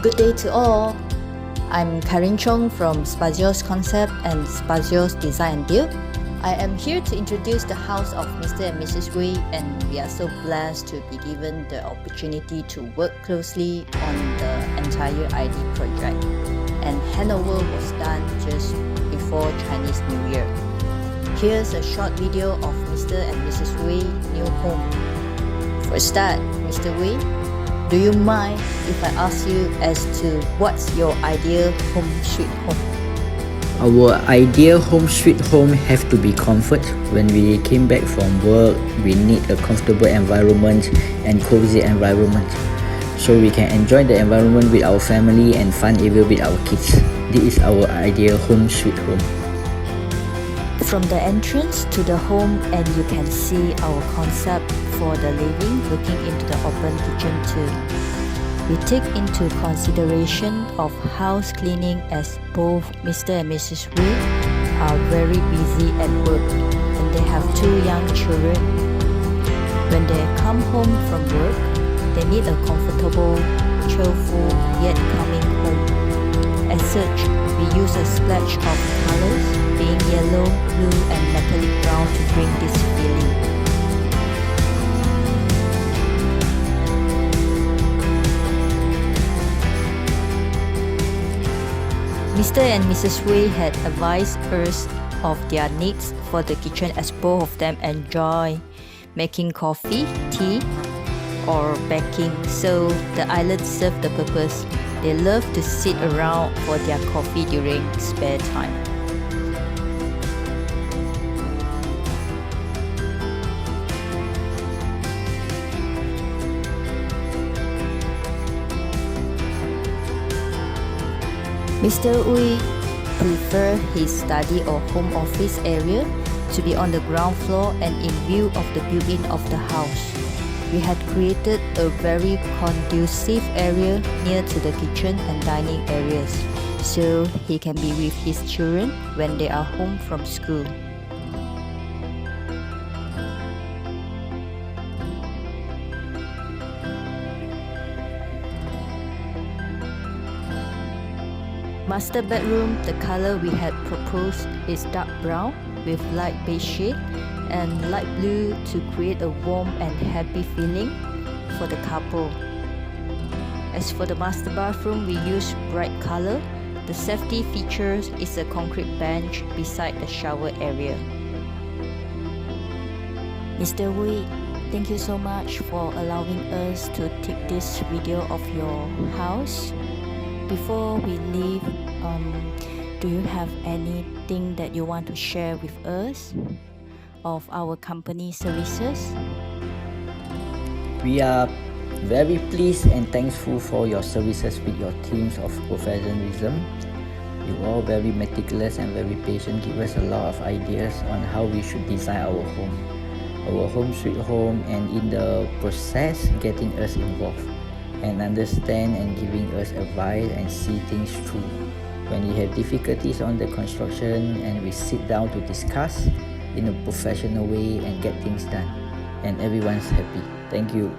Good day to all. I'm Karin Chong from Spazios Concept and Spazios Design and Build. I am here to introduce the house of Mr. and Mrs. Wei, and we are so blessed to be given the opportunity to work closely on the entire ID project. And handover was done just before Chinese New Year. Here's a short video of Mr. and Mrs. Wei new home. For a start, Mr. Wei, do you mind if I ask you as to what's your ideal home sweet home? Our ideal home sweet home have to be comfort. When we came back from work, we need a comfortable environment and cozy environment, so we can enjoy the environment with our family and fun area with our kids. This is our ideal home sweet home. From the entrance to the home, and you can see our concept for the living, looking into the open kitchen too. We take into consideration of house cleaning, as both Mr. and Mrs. Wei are very busy at work and they have 2 young children. When they come home from work, they need a comfortable, cheerful yet calming home. As such, we use a splash of colors, being yellow, blue and metallic brown, to bring this feeling. Mr. and Mrs. Wei had advised us of their needs for the kitchen, as both of them enjoy making coffee, tea or baking, so the island served the purpose. They love to sit around for their coffee during spare time. Mr. Wei preferred his study or home office area to be on the ground floor and in view of the built-in of the house. We had created a very conducive area near to the kitchen and dining areas, so he can be with his children when they are home from school. Master bedroom, the color we had proposed is dark brown with light beige shade and light blue to create a warm and happy feeling for the couple. As for the master bathroom, we use bright color. The safety features is a concrete bench beside the shower area. Mr. Wei, thank you so much for allowing us to take this video of your house. Before we leave, do you have anything that you want to share with us of our company services? We are very pleased and thankful for your services with your teams of professionalism. You are all very meticulous and very patient, give us a lot of ideas on how we should design our home sweet home, and in the process getting us involved and understand and giving us advice and see things through. When we have difficulties on the construction, and we sit down to discuss in a professional way and get things done, and everyone's happy. Thank you.